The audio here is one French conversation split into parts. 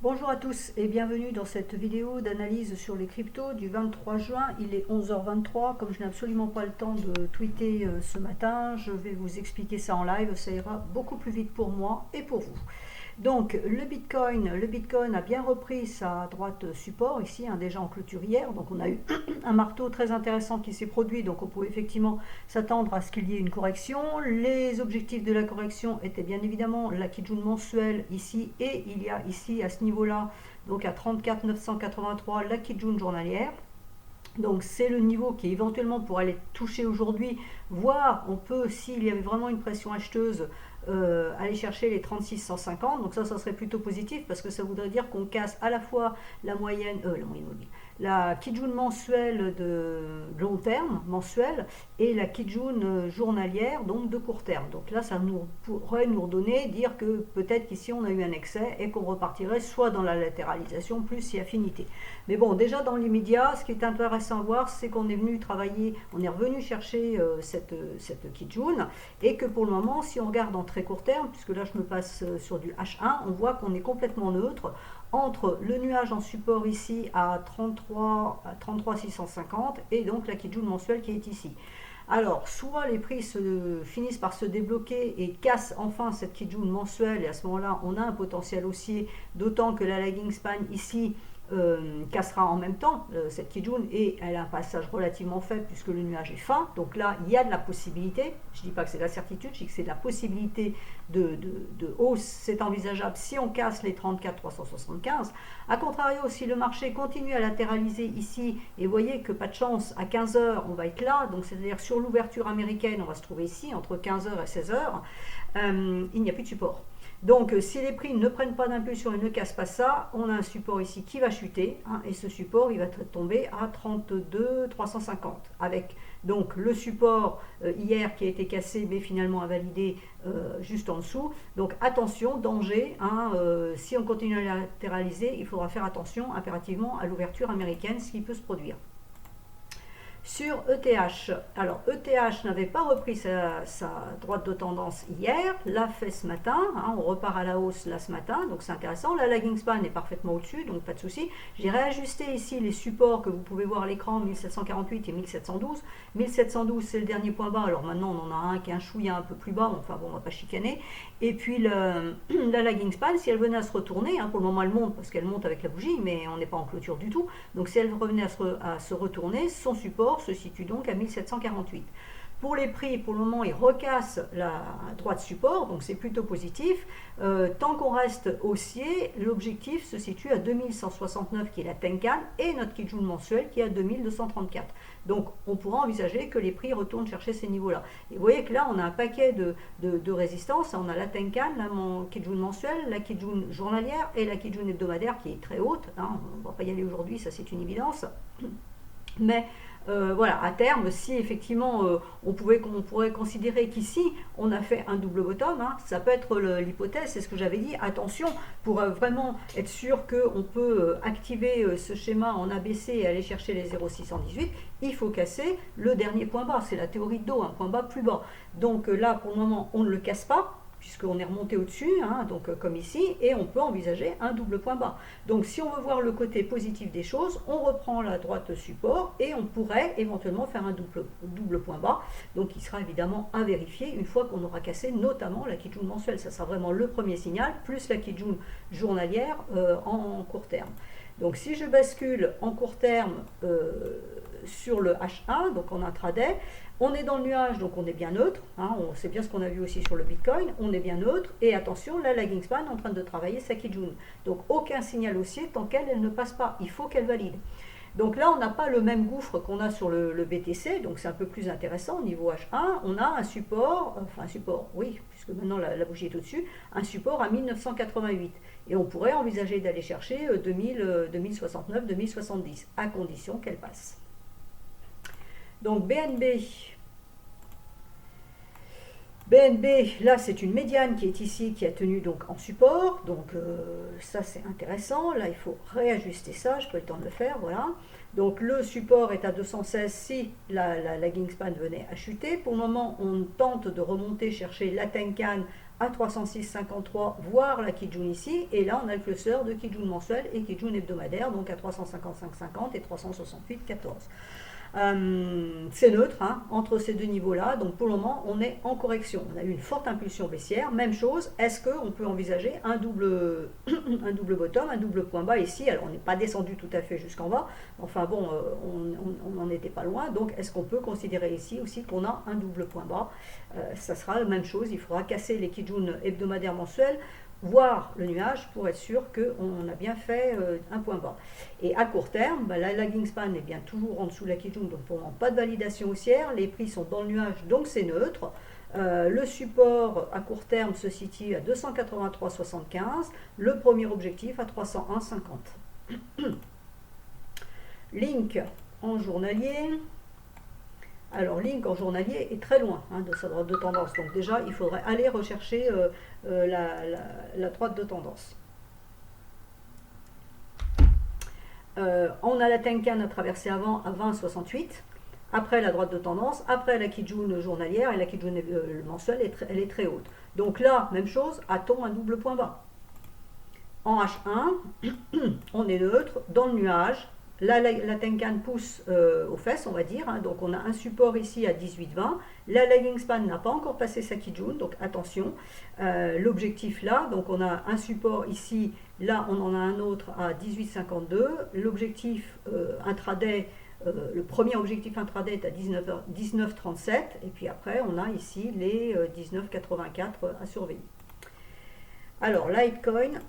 Bonjour à tous et bienvenue dans cette vidéo d'analyse sur les cryptos du 23 juin. Il est 11h23. Comme je n'ai absolument pas le temps de tweeter ce matin, je vais vous expliquer ça en live. Ça ira beaucoup plus vite pour moi et pour vous. Donc le Bitcoin a bien repris sa droite support ici, déjà en clôture hier. Donc on a eu un marteau très intéressant qui s'est produit. Donc on pouvait effectivement s'attendre à ce qu'il y ait une correction. Les objectifs de la correction étaient bien évidemment la Kijun mensuelle ici, et il y a ici à ce niveau-là, donc à 34 983, la Kijun journalière. Donc c'est le niveau qui éventuellement pourrait aller toucher aujourd'hui, voire on peut, s'il y avait vraiment une pression acheteuse, aller chercher les 36,150. Donc ça serait plutôt positif parce que ça voudrait dire qu'on casse à la fois la moyenne mobile, la Kijun mensuelle de long terme, mensuelle, et la Kijun journalière, donc de court terme. Donc là, ça pourrait nous redonner, dire que peut-être qu'ici on a eu un excès et qu'on repartirait soit dans la latéralisation plus si affinité. Mais bon, déjà dans l'immédiat, ce qui est intéressant à voir, c'est qu'on est venu travailler, on est revenu chercher cette Kijun, et que pour le moment, si on regarde en très court terme, puisque là je me passe sur du H1, on voit qu'on est complètement neutre entre le nuage en support ici à 33 650 et donc la Kijun mensuelle qui est ici. Alors, soit les prix finissent par se débloquer et cassent enfin cette Kijun mensuelle, et à ce moment-là, on a un potentiel haussier, d'autant que la lagging span ici cassera en même temps cette Kijun, et elle a un passage relativement faible puisque le nuage est fin. Donc là, il y a de la possibilité, je ne dis pas que c'est la certitude, je dis que c'est de la possibilité de hausse, c'est envisageable si on casse les 34 375. A contrario, si le marché continue à latéraliser ici, et vous voyez que pas de chance, à 15h on va être là, donc c'est-à-dire sur l'ouverture américaine, on va se trouver ici entre 15h et 16h, il n'y a plus de support. Donc si les prix ne prennent pas d'impulsion et ne cassent pas ça, on a un support ici qui va chuter, et ce support il va tomber à 32 350, avec donc le support hier qui a été cassé mais finalement invalidé juste en dessous. Donc attention, danger, si on continue à latéraliser, il faudra faire attention impérativement à l'ouverture américaine, ce qui peut se produire. Sur ETH, alors ETH n'avait pas repris sa droite de tendance hier, l'a fait ce matin, on repart à la hausse là ce matin, donc c'est intéressant. La lagging span est parfaitement au-dessus, donc pas de souci. J'ai réajusté ici les supports que vous pouvez voir à l'écran, 1748 et 1712. 1712 c'est le dernier point bas, alors maintenant on en a un qui est un chouïa un peu plus bas, enfin bon, on va pas chicaner. Et puis la lagging span, si elle venait à se retourner, pour le moment elle monte parce qu'elle monte avec la bougie, mais on n'est pas en clôture du tout, donc si elle revenait à se retourner, son support se situe donc à 1748. Pour les prix, pour le moment, ils recassent la droite support, donc c'est plutôt positif. Tant qu'on reste haussier, l'objectif se situe à 2169 qui est la Tenkan, et notre Kijun mensuel qui est à 2234. Donc on pourra envisager que les prix retournent chercher ces niveaux-là. Et vous voyez que là, on a un paquet de résistances. On a la Tenkan, la Kijun mensuelle, la Kijun journalière et la Kijun hebdomadaire qui est très haute. On ne va pas y aller aujourd'hui, ça c'est une évidence. Mais voilà, à terme, si effectivement on pourrait considérer qu'ici on a fait un double bottom, ça peut être l'hypothèse, c'est ce que j'avais dit. Attention, pour vraiment être sûr qu'on peut activer ce schéma en ABC et aller chercher les 0,618, il faut casser le dernier point bas, c'est la théorie de dos, un point bas plus bas. Donc là, pour le moment, on ne le casse pas, puisqu'on est remonté au-dessus, donc comme ici, et on peut envisager un double point bas. Donc si on veut voir le côté positif des choses, on reprend la droite support et on pourrait éventuellement faire un double point bas, donc il sera évidemment à vérifier une fois qu'on aura cassé notamment la Kijun mensuelle. Ça sera vraiment le premier signal, plus la Kijun journalière en court terme. Donc si je bascule en court terme sur le H1, donc en intraday, on est dans le nuage, donc on est bien neutre, c'est bien ce qu'on a vu aussi sur le Bitcoin, on est bien neutre, et attention, la lagging span est en train de travailler sa Kijun. Donc aucun signal haussier tant qu'elle ne passe pas, il faut qu'elle valide. Donc là, on n'a pas le même gouffre qu'on a sur le BTC, donc c'est un peu plus intéressant au niveau H1. On a un support, oui, puisque maintenant la bougie est au-dessus, un support à 1988. Et on pourrait envisager d'aller chercher 2069, 2070, à condition qu'elle passe. Donc BNB, là c'est une médiane qui est ici, qui a tenu donc en support, donc ça c'est intéressant. Là il faut réajuster ça, je peux le temps de le faire, voilà. Donc le support est à 216 si la lagging span venait à chuter. Pour le moment on tente de remonter chercher la Tenkan à 306,53, voire la Kijun ici, et là on a le cluster de Kijun mensuel et Kijun hebdomadaire, donc à 355,50 et 368,14. C'est neutre hein, entre ces deux niveaux-là, donc pour le moment on est en correction. On a eu une forte impulsion baissière, même chose, est-ce qu'on peut envisager un double, un double bottom, un double point bas ici? Alors on n'est pas descendu tout à fait jusqu'en bas, enfin bon, on n'en était pas loin, donc est-ce qu'on peut considérer ici aussi qu'on a un double point bas? Ça sera la même chose, il faudra casser les Kijun hebdomadaires mensuels, voir le nuage pour être sûr qu'on a bien fait un point bas. Et à court terme, la lagging span est bien toujours en dessous de la Kijun, donc pour le moment pas de validation haussière, les prix sont dans le nuage, donc c'est neutre. Le support à court terme se situe à 283,75, le premier objectif à 301,50. Link en journalier. Alors, Link en journalier est très loin hein, de sa droite de tendance. Donc déjà, il faudrait aller rechercher la droite de tendance. On a la Tenkan à traverser avant à 20,68. Après la droite de tendance, après la Kijun journalière et la Kijun mensuelle, elle est très haute. Donc là, même chose, a-t-on un double point bas? En H1, on est neutre, dans le nuage. Là, la Tenkan pousse aux fesses, on va dire. Hein, donc, on a un support ici à 18,20. La lagging span n'a pas encore passé sa Kijun, donc attention. L'objectif là, donc on a un support ici. Là, on en a un autre à 18,52. L'objectif intraday, le premier objectif intraday est à 19,37. Et puis après, on a ici les 19,84 à surveiller. Alors, Litecoin.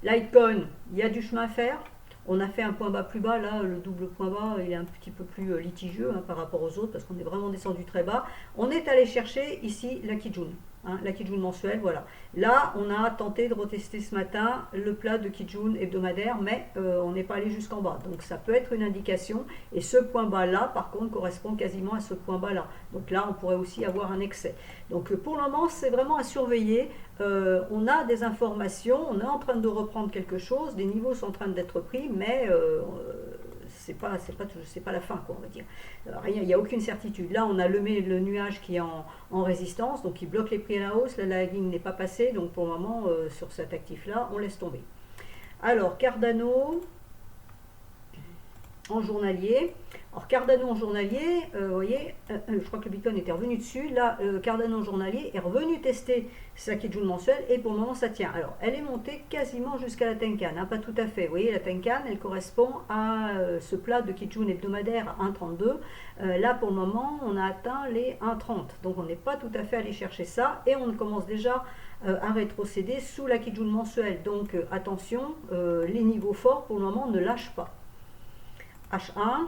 Litecoin, il y a du chemin à faire. On a fait un point bas plus bas. Là, le double point bas, il est un petit peu plus litigieux hein, par rapport aux autres parce qu'on est vraiment descendu très bas. On est allé chercher ici la Kijun. Hein, la Kijun mensuelle, voilà. Là, on a tenté de retester ce matin le plat de Kijun hebdomadaire, mais on n'est pas allé jusqu'en bas. Donc, ça peut être une indication. Et ce point bas-là, par contre, correspond quasiment à ce point bas-là. Donc là, on pourrait aussi avoir un excès. Donc, pour le moment, c'est vraiment à surveiller. On a des informations, on est en train de reprendre quelque chose, des niveaux sont en train d'être pris, mais c'est pas la fin, quoi, on va dire. Rien, il n'y a aucune certitude. Là, on a le nuage qui est en résistance, donc il bloque les prix à la hausse. La lagging n'est pas passée, donc pour le moment, sur cet actif-là, on laisse tomber. Alors, Cardano en journalier. Alors Cardano en journalier, vous voyez, je crois que le Bitcoin était revenu dessus. Là, Cardano en journalier est revenu tester sa Kijun mensuelle et pour le moment ça tient. Alors, elle est montée quasiment jusqu'à la Tenkan, hein, pas tout à fait. Vous voyez, la Tenkan, elle correspond à ce plat de Kijun hebdomadaire à 1,32. Là, pour le moment, on a atteint les 1,30. Donc, on n'est pas tout à fait allé chercher ça et on commence déjà à rétrocéder sous la Kijun mensuelle. Donc, attention, les niveaux forts pour le moment ne lâchent pas. H1,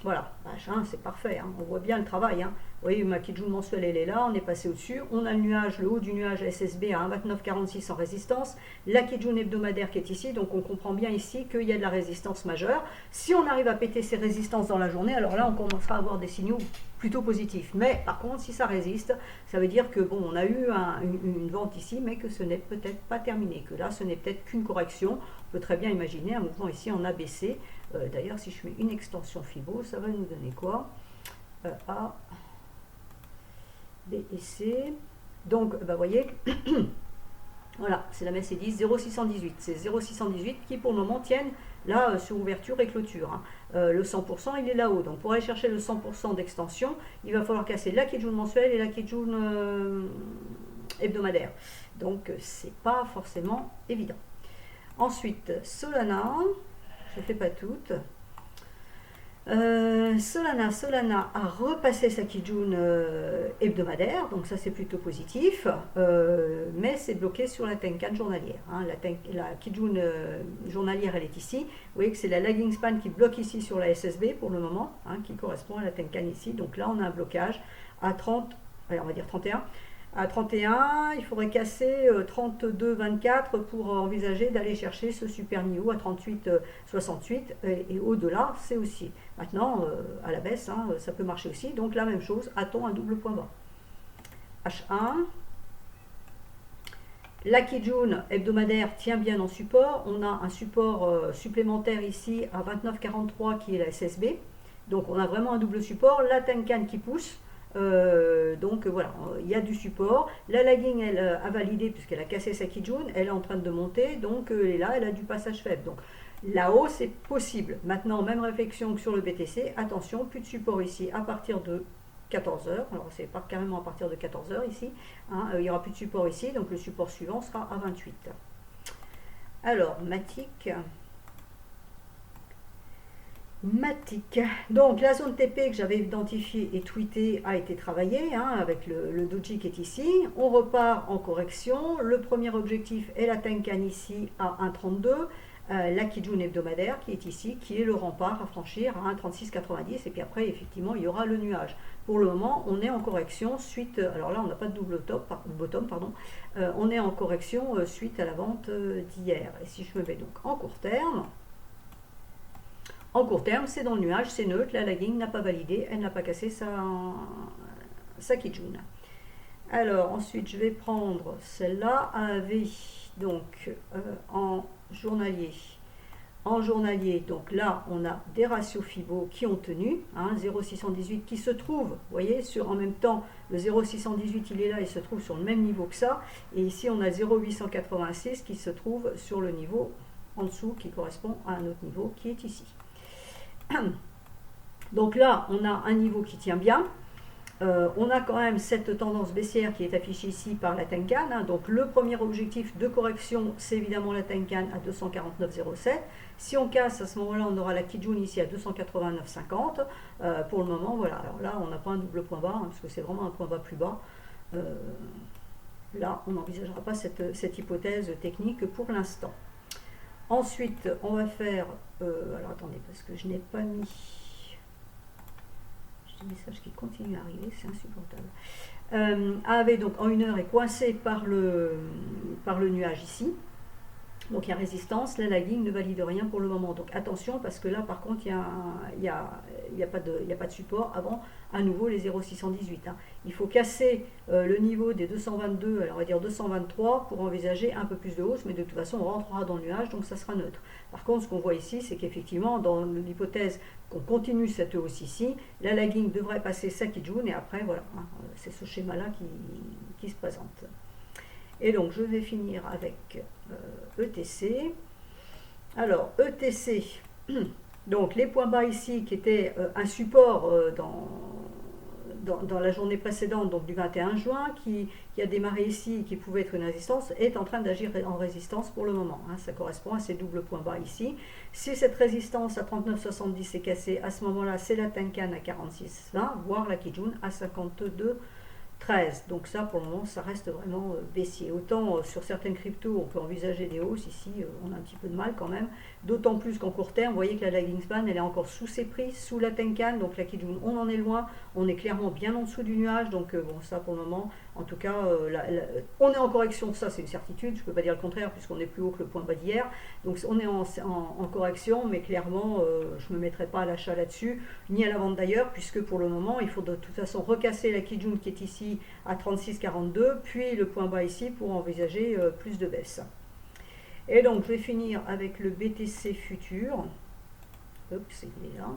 voilà, H1 c'est parfait, hein, on voit bien le travail. Hein. Vous voyez, ma Kijun mensuelle elle est là, on est passé au-dessus, on a le nuage, le haut du nuage SSB à 1,2946 en résistance, la Kijun hebdomadaire qui est ici, donc on comprend bien ici qu'il y a de la résistance majeure. Si on arrive à péter ces résistances dans la journée, alors là on commencera à avoir des signaux plutôt positifs. Mais par contre, si ça résiste, ça veut dire que bon, on a eu une vente ici, mais que ce n'est peut-être pas terminé, que là ce n'est peut-être qu'une correction. On peut très bien imaginer un mouvement ici en ABC. D'ailleurs, si je mets une extension Fibo, ça va nous donner quoi? A, B et C. Donc, vous voyez, voilà, c'est la Mercedes 0,618. C'est 0,618 qui, pour le moment, tiennent là sur ouverture et clôture. Hein. Le 100%, il est là-haut. Donc, pour aller chercher le 100% d'extension, il va falloir casser la Kijun mensuelle et la Kijun hebdomadaire. Donc, c'est pas forcément évident. Ensuite, Solana. Je ne fais pas toutes. Solana a repassé sa Kijun hebdomadaire, donc ça c'est plutôt positif, mais c'est bloqué sur la Tenkan journalière. Hein. La Kijun journalière elle est ici. Vous voyez que c'est la lagging span qui bloque ici sur la SSB pour le moment, hein, qui correspond à la Tenkan ici. Donc là on a un blocage à 30, allez, on va dire 31. À 31, il faudrait casser 32,24 pour envisager d'aller chercher ce super niveau à 38,68 et au-delà, c'est aussi. Maintenant, à la baisse, hein, ça peut marcher aussi. Donc la même chose, a-t-on un double point bas? H1. La Kijun hebdomadaire tient bien en support. On a un support supplémentaire ici à 29,43 qui est la SSB. Donc on a vraiment un double support. La Tenkan qui pousse. Donc voilà, il y a du support. La lagging, elle a validé puisqu'elle a cassé sa Kijun, elle est en train de monter, donc elle est là, elle a du passage faible. Donc la hausse est possible. Maintenant, même réflexion que sur le BTC, attention, plus de support ici à partir de 14 heures. Alors c'est pas carrément à partir de 14 heures ici, hein, il n'y aura plus de support ici, donc le support suivant sera à 28. Alors, Matic. Donc la zone TP que j'avais identifiée et tweetée a été travaillée, hein, avec le doji qui est ici. On repart en correction. Le premier objectif est la Tenkan ici à 1,32. La Kijun hebdomadaire qui est ici, qui est le rempart à franchir à 1,3690. Et puis après, effectivement, il y aura le nuage. Pour le moment, on est en correction suite... Alors là, on n'a pas de double bottom, pardon. On est en correction suite à la vente d'hier. Et si je me mets donc en court terme... En court terme, c'est dans le nuage, c'est neutre, la lagging n'a pas validé, elle n'a pas cassé sa Kijun. Alors ensuite, je vais prendre celle-là, AAV, donc en journalier. En journalier, donc là, on a des ratios FIBO qui ont tenu, hein, 0,618 qui se trouve, vous voyez, en même temps, le 0,618, il est là, il se trouve sur le même niveau que ça. Et ici, on a 0,886 qui se trouve sur le niveau en dessous, qui correspond à un autre niveau qui est ici. Donc là, on a un niveau qui tient bien. On a quand même cette tendance baissière qui est affichée ici par la Tenkan. Hein. Donc le premier objectif de correction, c'est évidemment la Tenkan à 249,07. Si on casse, à ce moment-là, on aura la Kijun ici à 289,50. Pour le moment, voilà. Alors là, on n'a pas un double point bas, hein, parce que c'est vraiment un point bas plus bas. Là, on n'envisagera pas cette hypothèse technique pour l'instant. Ensuite, on va faire... alors attendez, parce que je n'ai pas mis... J'ai des messages qui continuent à arriver, c'est insupportable. AAV, donc en 1 heure, est coincé par le nuage ici. Donc il y a résistance, la lagging ne valide rien pour le moment. Donc attention, parce que là, par contre, il n'y a pas de support avant, à nouveau, les 0,618. Hein. Il faut casser le niveau des 222, alors on va dire 223, pour envisager un peu plus de hausse, mais de toute façon, on rentrera dans le nuage, donc ça sera neutre. Par contre, ce qu'on voit ici, c'est qu'effectivement, dans l'hypothèse qu'on continue cette hausse ici, la lagging devrait passer sa Kijun, et après, voilà, hein, c'est ce schéma-là qui se présente. Et donc, je vais finir avec ETC. Alors, ETC, donc les points bas ici, qui étaient un support dans la journée précédente, donc du 21 juin, qui a démarré ici, qui pouvait être une résistance, est en train d'agir en résistance pour le moment. Hein, ça correspond à ces doubles points bas ici. Si cette résistance à 39,70 est cassée, à ce moment-là, c'est la Tenkan à 46,20, voire la Kijun à 52,13. Donc ça, pour le moment, ça reste vraiment baissier. Autant sur certaines cryptos, on peut envisager des hausses. Ici, on a un petit peu de mal quand même. D'autant plus qu'en court terme, vous voyez que la lagging span, elle est encore sous ses prix, sous la Tenkan. Donc la Kijun, on en est loin. On est clairement bien en dessous du nuage. Donc bon, ça pour le moment, en tout cas, on est en correction. Ça, c'est une certitude. Je ne peux pas dire le contraire puisqu'on est plus haut que le point bas d'hier. Donc on est en correction, mais clairement, je ne me mettrai pas à l'achat là-dessus, ni à la vente d'ailleurs, puisque pour le moment, il faut de toute façon recasser la Kijun qui est ici à 36,42, puis le point bas ici pour envisager plus de baisse. Et donc je vais finir avec le BTC futur. Oups, il est là.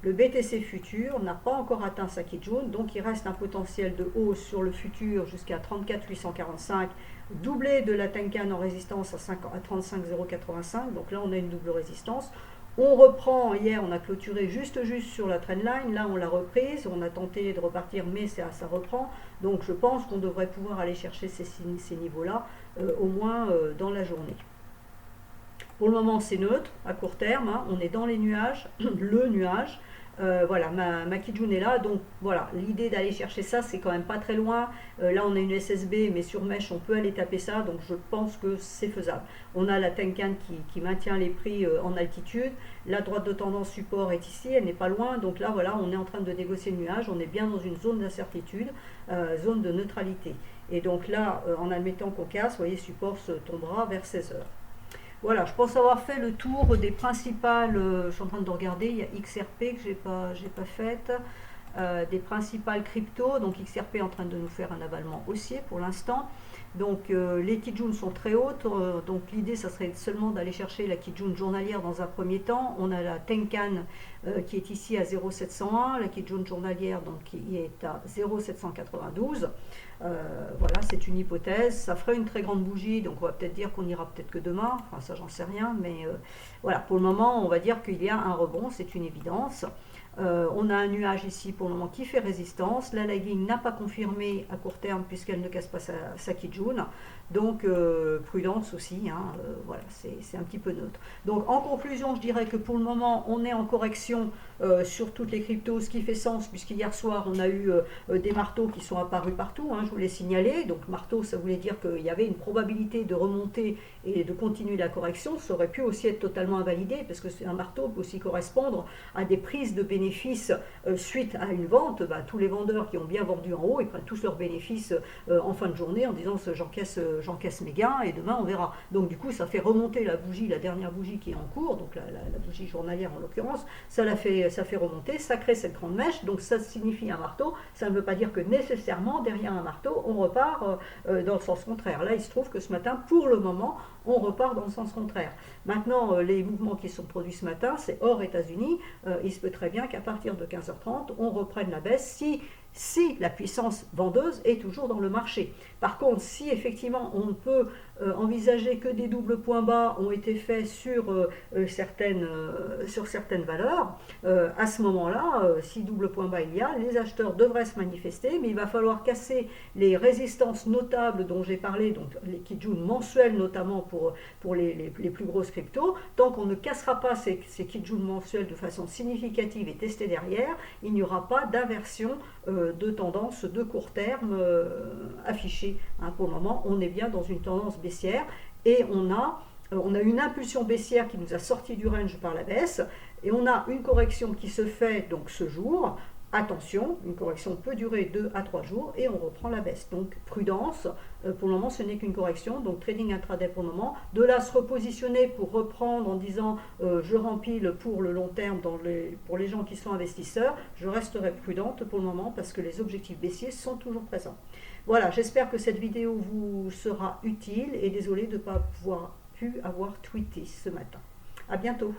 Le BTC futur n'a pas encore atteint sa Kijun, donc il reste un potentiel de hausse sur le futur jusqu'à 34,845, doublé de la Tenkan en résistance à 35,085, donc là on a une double résistance. On reprend, hier on a clôturé juste sur la trendline, là on l'a reprise, on a tenté de repartir mais ça reprend, donc je pense qu'on devrait pouvoir aller chercher ces niveaux-là, au moins dans la journée. Pour le moment c'est neutre, à court terme, hein, on est dans les nuages, le nuage. Voilà, ma Kijun est là, donc voilà, l'idée d'aller chercher ça, c'est quand même pas très loin. Là, on a une SSB, mais sur Mesh, on peut aller taper ça, donc je pense que c'est faisable. On a la Tenkan qui maintient les prix en altitude. La droite de tendance support est ici, elle n'est pas loin, donc là, voilà, on est en train de négocier le nuage, on est bien dans une zone d'incertitude, zone de neutralité. Et donc là, en admettant qu'on casse, vous voyez, support se tombera vers 16 heures. Voilà, je pense avoir fait le tour des principales, je suis en train de regarder, il y a XRP que j'ai pas faite, des principales cryptos, donc XRP est en train de nous faire un avalement haussier pour l'instant. Donc les Kijun sont très hautes, donc l'idée ça serait seulement d'aller chercher la Kijun journalière dans un premier temps. On a la Tenkan qui est ici à 0,701, la Kijun journalière donc qui est à 0,792. Voilà, c'est une hypothèse. Ça ferait une très grande bougie, donc on va peut-être dire qu'on ira peut-être que demain. Enfin, ça, j'en sais rien, mais voilà, pour le moment, on va dire qu'il y a un rebond, c'est une évidence. On a un nuage ici pour le moment qui fait résistance. La lagging n'a pas confirmé à court terme puisqu'elle ne casse pas sa Kijun. Donc prudence aussi, hein, voilà, c'est un petit peu neutre. Donc en conclusion, je dirais que pour le moment, on est en correction sur toutes les cryptos, ce qui fait sens puisqu'hier soir, on a eu des marteaux qui sont apparus partout, hein, je vous l'ai signalé. Donc marteau, ça voulait dire qu'il y avait une probabilité de remonter et de continuer la correction. Ça aurait pu aussi être totalement invalidé parce que un marteau peut aussi correspondre à des prises de bénéfices suite à une vente. Bah, tous les vendeurs qui ont bien vendu en haut, ils prennent tous leurs bénéfices en fin de journée en disant j'encaisse mes gains et demain on verra. Donc du coup ça fait remonter la bougie, la dernière bougie qui est en cours, donc la bougie journalière en l'occurrence, ça fait remonter, ça crée cette grande mèche, donc ça signifie un marteau. Ça ne veut pas dire que nécessairement derrière un marteau on repart dans le sens contraire. Là il se trouve que ce matin pour le moment on repart dans le sens contraire. Maintenant les mouvements qui sont produits ce matin c'est hors États-Unis, il se peut très bien qu'à partir de 15h30 on reprenne la baisse si la puissance vendeuse est toujours dans le marché. Par contre, si effectivement on peut envisager que des doubles points bas ont été faits sur certaines valeurs, à ce moment-là, si double point bas il y a, les acheteurs devraient se manifester, mais il va falloir casser les résistances notables dont j'ai parlé, donc les Kijun mensuels notamment pour les plus grosses cryptos. Tant qu'on ne cassera pas ces Kijun mensuels de façon significative et testée derrière, il n'y aura pas d'inversion de tendance de court terme affichée. Hein, pour le moment, on est bien dans une tendance baissière et on a une impulsion baissière qui nous a sorti du range par la baisse et on a une correction qui se fait donc ce jour. Attention, une correction peut durer 2 à 3 jours et on reprend la baisse. Donc prudence, pour le moment ce n'est qu'une correction, donc trading intraday pour le moment. De là se repositionner pour reprendre en disant je rempile pour le long terme pour les gens qui sont investisseurs, je resterai prudente pour le moment parce que les objectifs baissiers sont toujours présents. Voilà, j'espère que cette vidéo vous sera utile et désolé de ne pas avoir pu avoir tweeté ce matin. À bientôt.